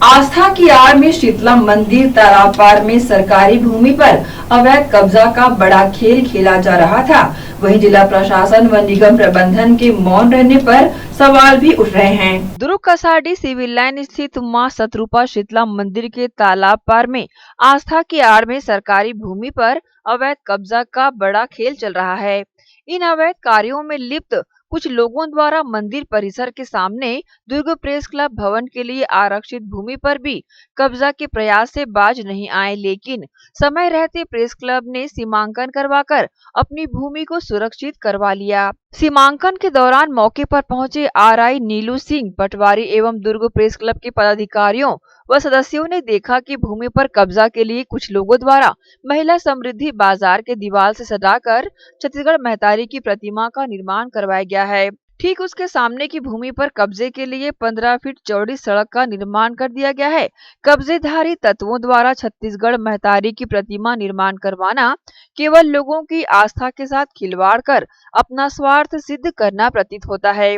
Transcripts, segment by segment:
आस्था की आड़ में शीतला मंदिर तालाब पार में सरकारी भूमि पर अवैध कब्जा का बड़ा खेल खेला जा रहा था। वहीं जिला प्रशासन व निगम प्रबंधन के मौन रहने पर सवाल भी उठ रहे हैं। दुर्ग कसाडी सिविल लाइन स्थित मां शतरूपा शीतला मंदिर के तालाब पार में आस्था की आड़ में सरकारी भूमि पर अवैध कब्जा का बड़ा खेल चल रहा है। इन अवैध कार्यों में लिप्त कुछ लोगों द्वारा मंदिर परिसर के सामने दुर्ग प्रेस क्लब भवन के लिए आरक्षित भूमि पर भी कब्जा के प्रयास से बाज नहीं आए, लेकिन समय रहते प्रेस क्लब ने सीमांकन करवाकर अपनी भूमि को सुरक्षित करवा लिया। सीमांकन के दौरान मौके पर पहुंचे आरआई नीलू सिंह पटवारी एवं दुर्ग प्रेस क्लब के पदाधिकारियों व सदस्यों ने देखा कि भूमि पर कब्जा के लिए कुछ लोगों द्वारा महिला समृद्धि बाजार के दीवार से सटाकर छत्तीसगढ़ महतारी की प्रतिमा का निर्माण करवाया गया है। ठीक उसके सामने की भूमि पर कब्जे के लिए 15 फीट चौड़ी सड़क का निर्माण कर दिया गया है। कब्जेधारी तत्वों द्वारा छत्तीसगढ़ महतारी की प्रतिमा निर्माण करवाना केवल लोगों की आस्था के साथ खिलवाड़ कर अपना स्वार्थ सिद्ध करना प्रतीत होता है।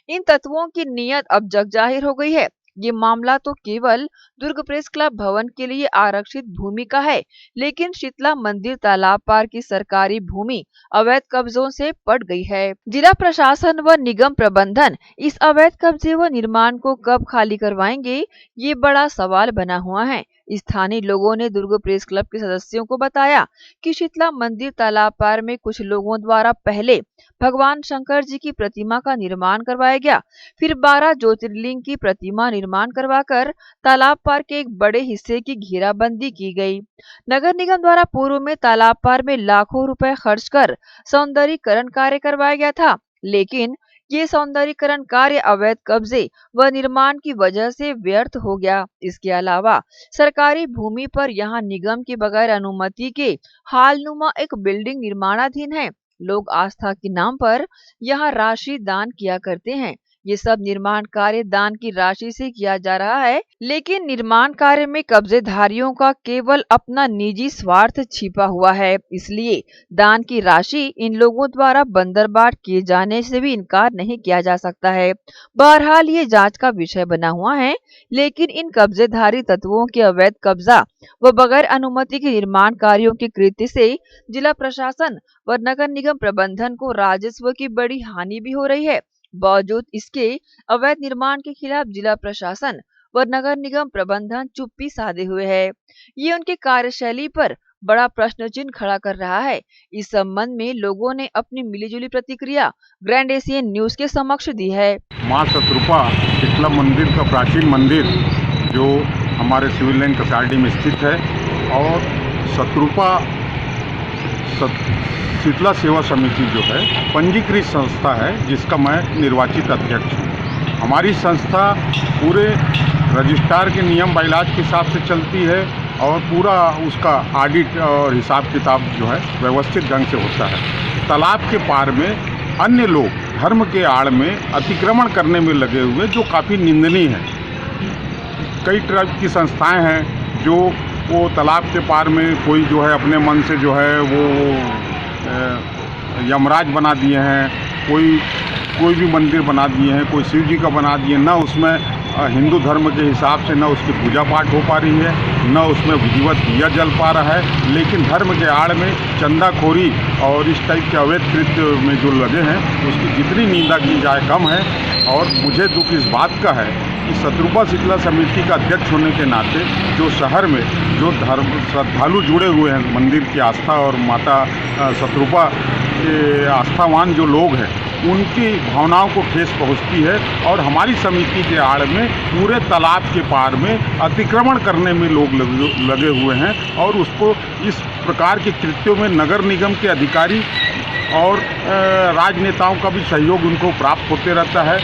इन तत्वों की नीयत अब जग जाहिर हो गई है। ये मामला तो केवल दुर्ग प्रेस क्लब भवन के लिए आरक्षित भूमि का है, लेकिन शीतला मंदिर तालाब पार की सरकारी भूमि अवैध कब्जों से पट गई है। जिला प्रशासन व निगम प्रबंधन इस अवैध कब्जे व निर्माण को कब खाली करवाएंगे, ये बड़ा सवाल बना हुआ है। स्थानीय लोगों ने दुर्ग प्रेस क्लब के सदस्यों को बताया कि शीतला मंदिर तालाब पार में कुछ लोगों द्वारा पहले भगवान शंकर जी की प्रतिमा का निर्माण करवाया गया, फिर 12 ज्योतिर्लिंग की प्रतिमा निर्माण करवाकर तालाब पार के एक बड़े हिस्से की घेराबंदी की गई। नगर निगम द्वारा पूर्व में तालाब पार में लाखों रुपए खर्च कर सौंदर्यीकरण कार्य करवाया गया था, लेकिन ये सौंदर्यीकरण कार्य अवैध कब्जे व निर्माण की वजह से व्यर्थ हो गया। इसके अलावा सरकारी भूमि पर यहां निगम के बगैर अनुमति के हालनुमा एक बिल्डिंग निर्माणाधीन है। लोग आस्था के नाम पर यहां राशि दान किया करते हैं। ये सब निर्माण कार्य दान की राशि से किया जा रहा है, लेकिन निर्माण कार्य में कब्जेधारियों का केवल अपना निजी स्वार्थ छिपा हुआ है। इसलिए दान की राशि इन लोगों द्वारा बंदरबाट किए जाने से भी इनकार नहीं किया जा सकता है। बहरहाल ये जांच का विषय बना हुआ है, लेकिन इन कब्जेधारी तत्वों के अवैध कब्जा व बगैर अनुमति के निर्माण कार्यों के कृत्य से जिला प्रशासन व नगर निगम प्रबंधन को राजस्व की बड़ी हानि भी हो रही है। बावजूद इसके अवैध निर्माण के खिलाफ जिला प्रशासन व नगर निगम प्रबंधन चुप्पी साधे हुए है। ये उनकी कार्यशैली पर बड़ा प्रश्न चिन्ह खड़ा कर रहा है। इस संबंध में लोगों ने अपनी मिलीजुली प्रतिक्रिया ग्रैंड एशियन न्यूज के समक्ष दी है। मां शतरूपा शीतला मंदिर का प्राचीन मंदिर जो हमारे सिविल लाइन कसाडी में स्थित है और शतरूपा शीतला सेवा समिति जो है पंजीकृत संस्था है, जिसका मैं निर्वाचित अध्यक्ष हूँ। हमारी संस्था पूरे रजिस्ट्रार के नियम बाइलाज के हिसाब से चलती है और पूरा उसका ऑडिट और हिसाब किताब जो है व्यवस्थित ढंग से होता है। तालाब के पार में अन्य लोग धर्म के आड़ में अतिक्रमण करने में लगे हुए, जो काफ़ी निंदनीय है। कई तरह की संस्थाएं हैं जो वो तालाब के पार में कोई जो है अपने मन से जो है वो यमराज बना दिए हैं, कोई भी मंदिर बना दिए हैं, कोई शिव जी का बना दिए, ना उसमें हिंदू धर्म के हिसाब से न उसकी पूजा पाठ हो पा रही है, न उसमें विधिवत दिया जल पा रहा है, लेकिन धर्म के आड़ में चंदाखोरी और इस टाइप के अवैध कृत्य में जो लगे हैं उसकी जितनी निंदा की जाए कम है। और मुझे दुख इस बात का है कि शतरूपा शीतला समिति का अध्यक्ष होने के नाते जो शहर में जो धर्म श्रद्धालु जुड़े हुए हैं मंदिर की आस्था और माता शतरूपा के आस्थावान जो लोग हैं उनकी भावनाओं को ठेस पहुंचती है और हमारी समिति के आड़ में पूरे तालाब के पार में अतिक्रमण करने में लोग लगे हुए हैं और उसको इस प्रकार के कृत्यों में नगर निगम के अधिकारी और राजनेताओं का भी सहयोग उनको प्राप्त होते रहता है।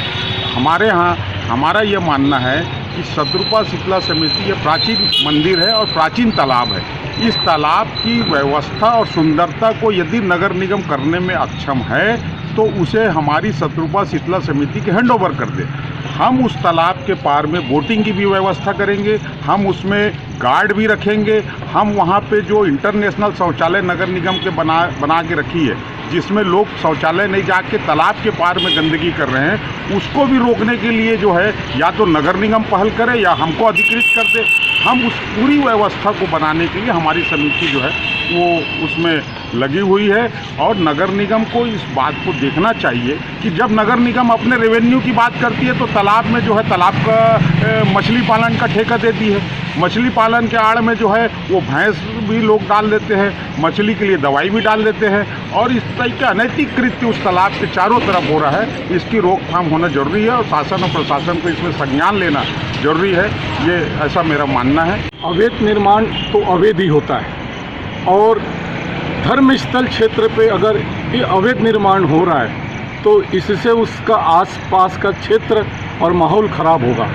हमारे यहाँ हमारा ये मानना है कि शतरूपा शीतला समिति ये प्राचीन मंदिर है और प्राचीन तालाब है। इस तालाब की व्यवस्था और सुंदरता को यदि नगर निगम करने में अक्षम है तो उसे हमारी शतरूपा शीतला समिति के हैंड ओवर कर दे। हम उस तालाब के पार में बोटिंग की भी व्यवस्था करेंगे, हम उसमें गार्ड भी रखेंगे, हम वहाँ पे जो इंटरनेशनल शौचालय नगर निगम के बना के रखी है जिसमें लोग शौचालय नहीं जाके तालाब के पार में गंदगी कर रहे हैं, उसको भी रोकने के लिए जो है या तो नगर निगम पहल करे या हमको अधिकृत कर दे। हम उस पूरी व्यवस्था को बनाने के लिए हमारी समिति जो है वो उसमें लगी हुई है। और नगर निगम को इस बात को देखना चाहिए कि जब नगर निगम अपने रेवेन्यू की बात करती है तो तालाब में जो है तालाब का मछली पालन का ठेका देती है। मछली पालन के आड़ में जो है वो भैंस भी लोग डाल देते हैं, मछली के लिए दवाई भी डाल देते हैं और इस तरह का अनैतिक कृत्य उस तालाब के चारों तरफ हो रहा है। इसकी रोकथाम होना जरूरी है और शासन और प्रशासन को इसमें संज्ञान लेना जरूरी है, ये ऐसा मेरा मानना है। अवैध निर्माण तो अवैध ही होता है और धर्मस्थल क्षेत्र पे अगर ये अवैध निर्माण हो रहा है तो इससे उसका आसपास का क्षेत्र और माहौल खराब होगा।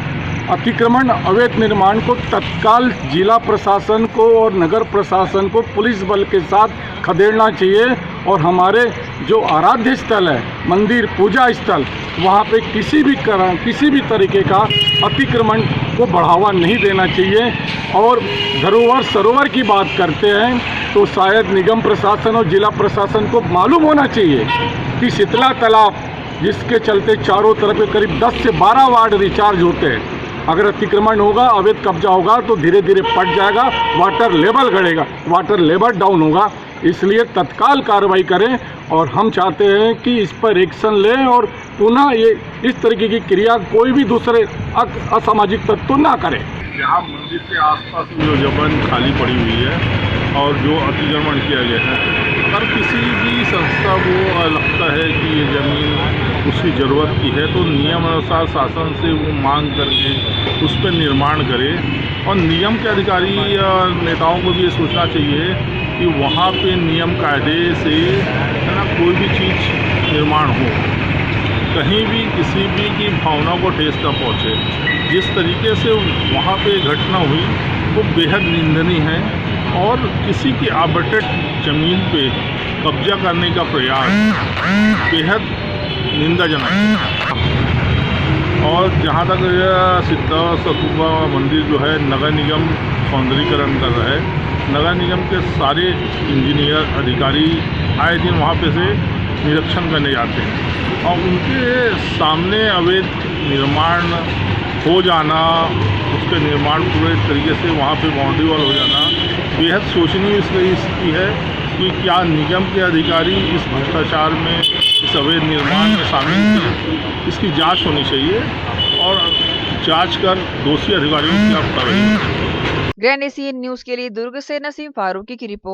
अतिक्रमण अवैध निर्माण को तत्काल जिला प्रशासन को और नगर प्रशासन को पुलिस बल के साथ खदेड़ना चाहिए और हमारे जो आराध्य स्थल है, मंदिर पूजा स्थल, वहाँ पे किसी भी तरीके का अतिक्रमण को बढ़ावा नहीं देना चाहिए। और धरोहर सरोवर की बात करते हैं तो शायद निगम प्रशासन और जिला प्रशासन को मालूम होना चाहिए कि शीतला तालाब जिसके चलते चारों तरफ करीब 10 से 12 वार्ड रिचार्ज होते हैं, अगर अतिक्रमण होगा, अवैध कब्जा होगा तो धीरे धीरे पट जाएगा, वाटर लेवल बढ़ेगा, वाटर लेवल डाउन होगा। इसलिए तत्काल कार्रवाई करें और हम चाहते हैं कि इस पर एक्शन लें और पुनः ये इस तरीके की क्रिया कोई भी दूसरे असामाजिक तत्व ना करे। यहाँ मंदिर के आसपास जो जमीन खाली पड़ी हुई है और जो अतिक्रमण किया गया है, अगर किसी भी संस्था को लगता है कि ये ज़मीन उसकी ज़रूरत की है तो नियम अनुसार शासन से वो मांग करके उस पर निर्माण करे। और निगम के अधिकारी या नेताओं को भी ये सोचना चाहिए कि वहाँ पे नियम कायदे से है ना कोई भी चीज़ निर्माण हो, कहीं भी किसी भी की भावना को ठेस न पहुँचे। जिस तरीके से वहाँ पे घटना हुई वो बेहद निंदनीय है और किसी की आबटेड ज़मीन पे कब्जा करने का प्रयास बेहद निंदाजनक है। और जहाँ तक सिद्धा सतुबा मंदिर जो है नगर निगम सौंदर्यीकरण कर रहा है, नगर निगम के सारे इंजीनियर अधिकारी आए दिन वहाँ पे से निरीक्षण करने जाते हैं और उनके सामने अवैध निर्माण हो जाना, उसके निर्माण पूरे तरीके से वहाँ पे बाउंड्री वॉल हो जाना बेहद सोचनीय इसकी है कि क्या निगम के अधिकारी इस भ्रष्टाचार में, इस अवैध निर्माण में शामिल थे। इसकी जांच होनी चाहिए और जांच कर दोषी अधिकारियों की गिरफ्तारी। ग्रैंड एशियन न्यूज के लिए दुर्ग से नसीम फारूकी की रिपोर्ट।